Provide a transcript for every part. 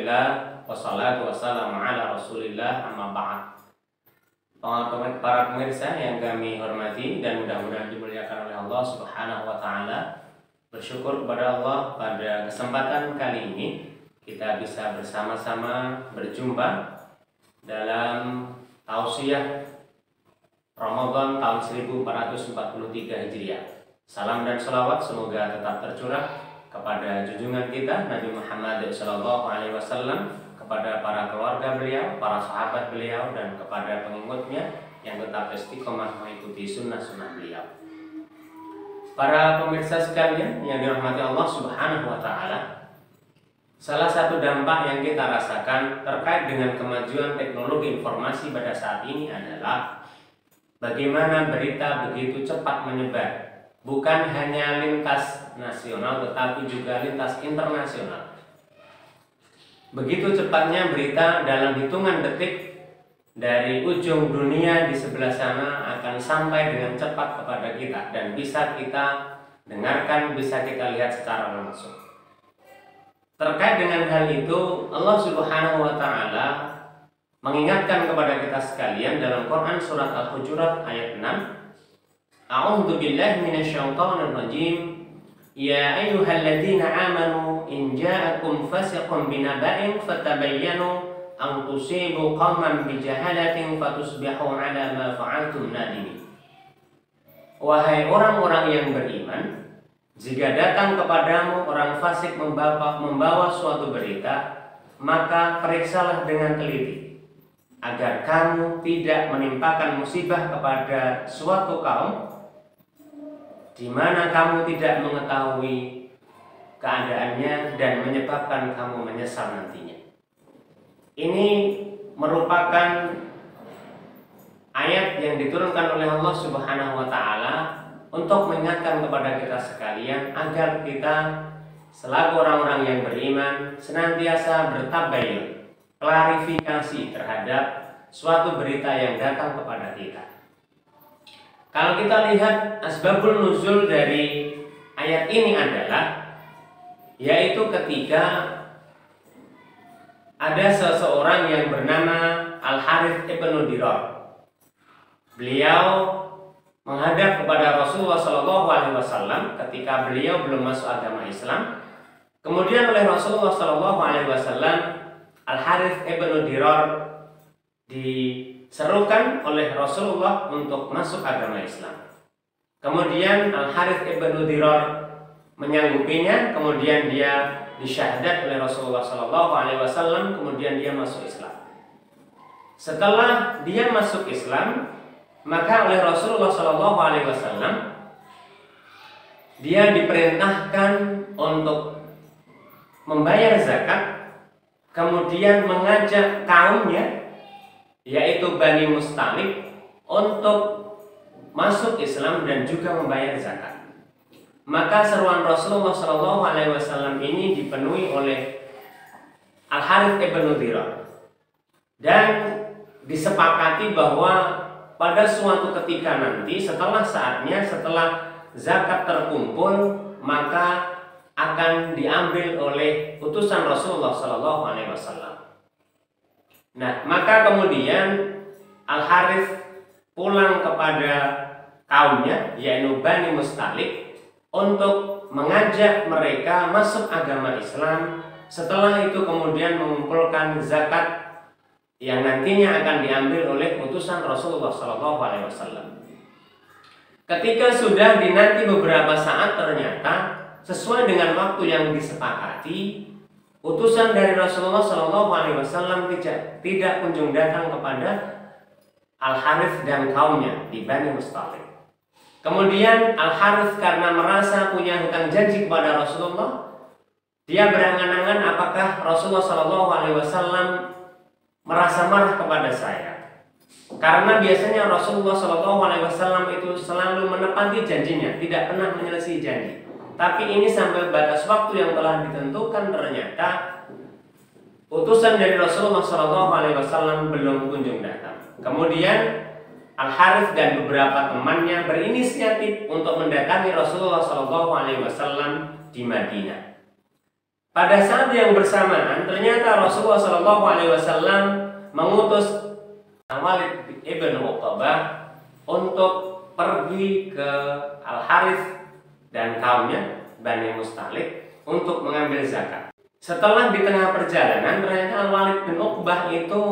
Alhamdulillah wassalatu wassalamu ala Rasulillah amma ba'd. Para pemirsa yang kami hormati dan mudah-mudahan dimuliakan oleh Allah Subhanahu wa taala. Bersyukur kepada Allah pada kesempatan kali ini kita bisa bersama-sama berjumpa dalam tausiah Ramadan tahun 1443 Hijriah. Salam dan salawat semoga tetap tercurah kepada junjungan kita Nabi Muhammad SAW, kepada para keluarga beliau, para sahabat beliau, dan kepada pengikutnya yang tetap istiqomah mengikuti sunnah-sunnah beliau. Para pemirsa sekalian yang dirahmati Allah Subhanahu wa taala, salah satu dampak yang kita rasakan terkait dengan kemajuan teknologi informasi pada saat ini adalah bagaimana berita begitu cepat menyebar. Bukan hanya lintas nasional tetapi juga lintas internasional. Begitu cepatnya berita, dalam hitungan detik dari ujung dunia di sebelah sana akan sampai dengan cepat kepada kita dan bisa kita dengarkan, bisa kita lihat secara langsung. Terkait dengan hal itu, Allah Subhanahu wa taala mengingatkan kepada kita sekalian dalam Quran surat Al-Hujurat ayat 6. A'udzu billahi minasyaitonir rajim. Ya ayyuhalladzina amanu in ja'akum fasiqun binaba'in fatabayyanu an tusibu qauman bijahalatin fatusbihu 'ala ma fa'altum nadimin. Wahai orang-orang yang beriman, jika datang kepadamu orang fasik membawa suatu berita, maka periksalah dengan teliti agar kamu tidak menimpakan musibah kepada suatu kaum di mana kamu tidak mengetahui keadaannya dan menyebabkan kamu menyesal nantinya. Ini merupakan ayat yang diturunkan oleh Allah Subhanahu wa taala untuk mengingatkan kepada kita sekalian agar kita selaku orang-orang yang beriman senantiasa bertabayun, klarifikasi terhadap suatu berita yang datang kepada kita. Kalau kita lihat asbabul nuzul dari ayat ini adalah yaitu ketika ada seseorang yang bernama Al-Harith ibn Dirar. Beliau menghadap kepada Rasulullah SAW ketika beliau belum masuk agama Islam. Kemudian oleh Rasulullah SAW, Al-Harith ibn Dirar diserukan oleh Rasulullah untuk masuk agama Islam. Kemudian Al-Harith ibn Dirar menyanggupinya, kemudian dia disyahadat oleh Rasulullah SAW, kemudian dia masuk Islam. Setelah dia masuk Islam, maka oleh Rasulullah SAW dia diperintahkan untuk membayar zakat, kemudian mengajak kaumnya yaitu Bani Mustalik untuk masuk Islam dan juga membayar zakat. Maka seruan Rasulullah SAW ini dipenuhi oleh Al-Harith ibn Dirar dan disepakati bahwa pada suatu ketika nanti setelah saatnya, setelah zakat terkumpul, maka akan diambil oleh utusan Rasulullah SAW. Nah, maka kemudian Al-Harith pulang kepada kaumnya, yaitu Bani Mustalik, untuk mengajak mereka masuk agama Islam. Setelah itu kemudian mengumpulkan zakat yang nantinya akan diambil oleh utusan Rasulullah SAW. Ketika sudah dinanti beberapa saat, ternyata sesuai dengan waktu yang disepakati, utusan dari Rasulullah SAW tidak kunjung datang kepada Al-Harith dan kaumnya di Bani Mustalik. Kemudian Al-Harith karena merasa punya hutang janji kepada Rasulullah, dia berangan-angan apakah Rasulullah SAW merasa marah kepada saya. Karena biasanya Rasulullah SAW itu selalu menepati janjinya, tidak pernah menyelesaikan janji. Tapi ini sampai batas waktu yang telah ditentukan, ternyata utusan dari Rasulullah SAW belum kunjung datang. Kemudian Al-Harith dan beberapa temannya berinisiatif untuk mendatangi Rasulullah SAW di Madinah. pada saat yang bersamaan ternyata Rasulullah SAW mengutus Walid ibn Uqbah untuk pergi ke Al-Harith dan kaumnya Bani Mustalik untuk mengambil zakat. Setelah di tengah perjalanan ternyata Walid bin Uqbah itu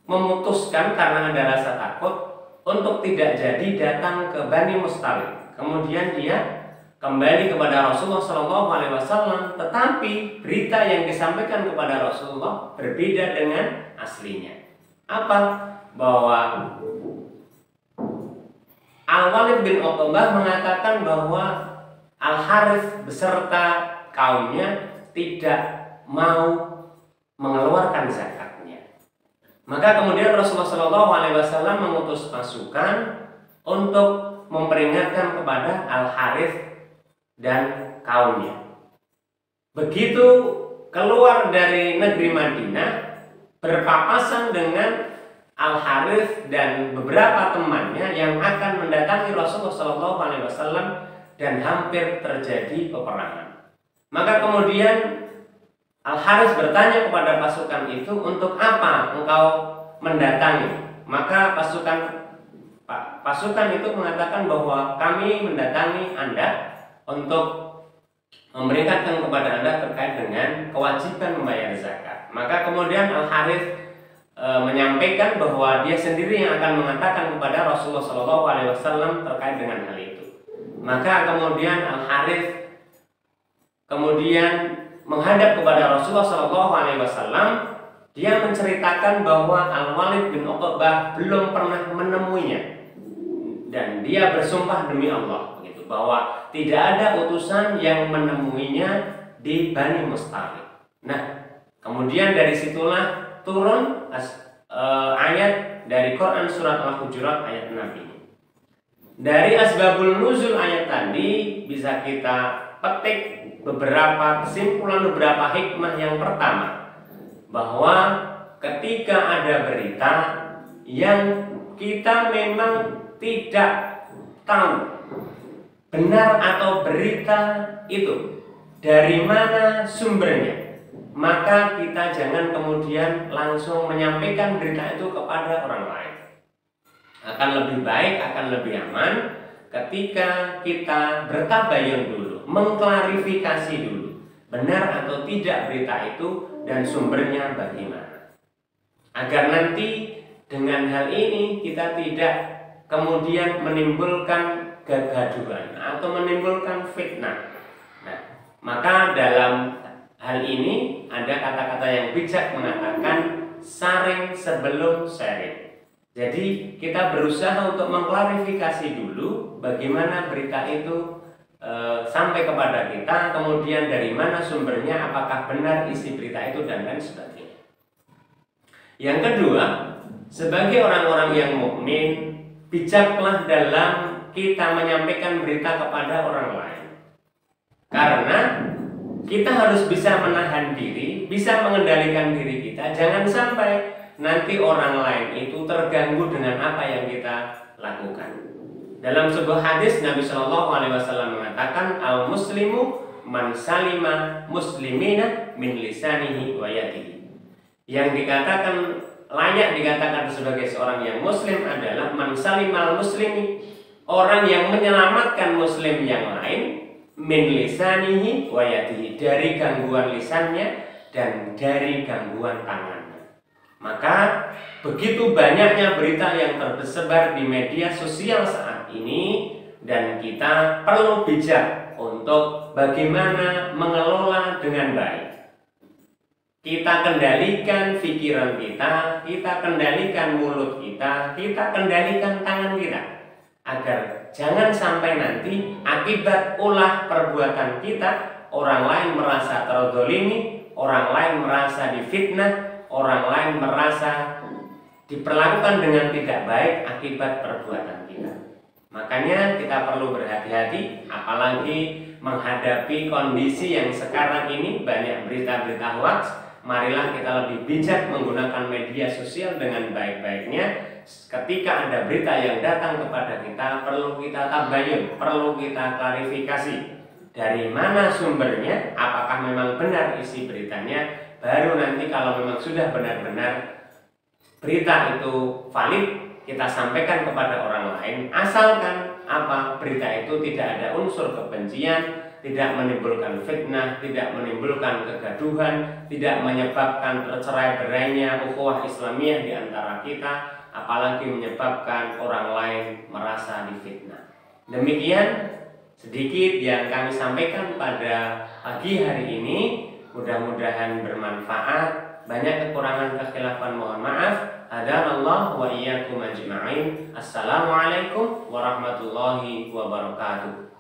memutuskan karena ada rasa takut untuk tidak jadi datang ke Bani Mustalik. Kemudian dia kembali kepada Rasulullah SAW, tetapi berita yang disampaikan kepada Rasulullah berbeda dengan aslinya. Apa? Bahwa Al-Walid bin Uqbah mengatakan bahwa Al-Harith beserta kaumnya tidak mau mengeluarkan zakatnya. Maka kemudian Rasulullah SAW mengutus pasukan untuk memperingatkan kepada Al-Harith dan kaumnya. Begitu keluar dari negeri Madinah, berpapasan dengan Al-Harith dan beberapa temannya yang akan mendatangi Rasulullah SAW dan hampir terjadi peperangan. Maka kemudian Al-Harith bertanya kepada pasukan itu, untuk apa engkau mendatangi? Maka pasukan itu mengatakan bahwa kami mendatangi Anda untuk memperingatkan kepada Anda terkait dengan kewajiban membayar zakat. Maka kemudian Al-Harith menyampaikan bahwa dia sendiri yang akan mengatakan kepada Rasulullah SAW terkait dengan hal itu. Maka kemudian Al-Harith kemudian menghadap kepada Rasulullah SAW. Dia menceritakan bahwa Al-Walid bin Uqbah belum pernah menemuinya, dan dia bersumpah demi Allah bahwa tidak ada utusan yang menemuinya di Bani Mustalik. Nah, kemudian dari situlah turun ayat dari Quran surat Al-Hujurat ayat 6 ini. Dari asbabul nuzul ayat tadi bisa kita petik beberapa kesimpulan, beberapa hikmah. Yang pertama, bahwa ketika ada berita yang kita memang tidak tahu benar atau berita itu dari mana sumbernya, maka kita jangan kemudian langsung menyampaikan berita itu kepada orang lain. Akan lebih baik, akan lebih aman ketika kita bertabayun dulu, mengklarifikasi dulu benar atau tidak berita itu dan sumbernya bagaimana, agar nanti dengan hal ini kita tidak kemudian menimbulkan kegaduhan atau menimbulkan fitnah. Nah, maka dalam hal ini ada kata-kata yang bijak mengatakan saring sebelum sharing. Jadi kita berusaha untuk mengklarifikasi dulu bagaimana berita itu sampai kepada kita, kemudian dari mana sumbernya, apakah benar isi berita itu, dan lain sebagainya. Yang kedua, sebagai orang-orang yang mukmin, bijaklah dalam kita menyampaikan berita kepada orang lain, karena kita harus bisa menahan diri, bisa mengendalikan diri kita. Jangan sampai nanti orang lain itu terganggu dengan apa yang kita lakukan. Dalam sebuah hadis Nabi SAW mengatakan, al-muslimu man salima muslimina min lisanihi wa yadihi. Yang dikatakan layak dikatakan sebagai seorang yang muslim adalah man salimal muslimi, orang yang menyelamatkan muslim yang lain, min lisanihi wa yadihi, dari gangguan lisannya dan dari gangguan tangannya. Maka begitu banyaknya berita yang tersebar di media sosial saat ini, dan kita perlu bijak untuk bagaimana mengelola dengan baik. Kita kendalikan pikiran kita, kita kendalikan mulut kita kendalikan tangan kita, agar jangan sampai nanti akibat ulah perbuatan kita orang lain merasa terzalimi, orang lain merasa difitnah, orang lain merasa diperlakukan dengan tidak baik akibat perbuatan kita. Makanya kita perlu berhati-hati, apalagi menghadapi kondisi yang sekarang ini banyak berita-berita hoax. Marilah kita lebih bijak menggunakan media sosial dengan baik-baiknya. Ketika ada berita yang datang kepada kita, perlu kita tabayun, perlu kita klarifikasi dari mana sumbernya, apakah memang benar isi beritanya, baru nanti kalau memang sudah benar-benar berita itu valid, kita sampaikan kepada orang lain, asalkan apa, berita itu tidak ada unsur kebencian, tidak menimbulkan fitnah, tidak menimbulkan kegaduhan, tidak menyebabkan tercerai-berainya ukhuwah Islamiyah di antara kita, apalagi menyebabkan orang lain merasa difitnah. Demikian sedikit yang kami sampaikan pada pagi hari ini, mudah-mudahan bermanfaat. Banyak kekurangan kekhilafan mohon maaf. Hadanallah wa iyyakum ajma'in. Assalamualaikum warahmatullahi wabarakatuh.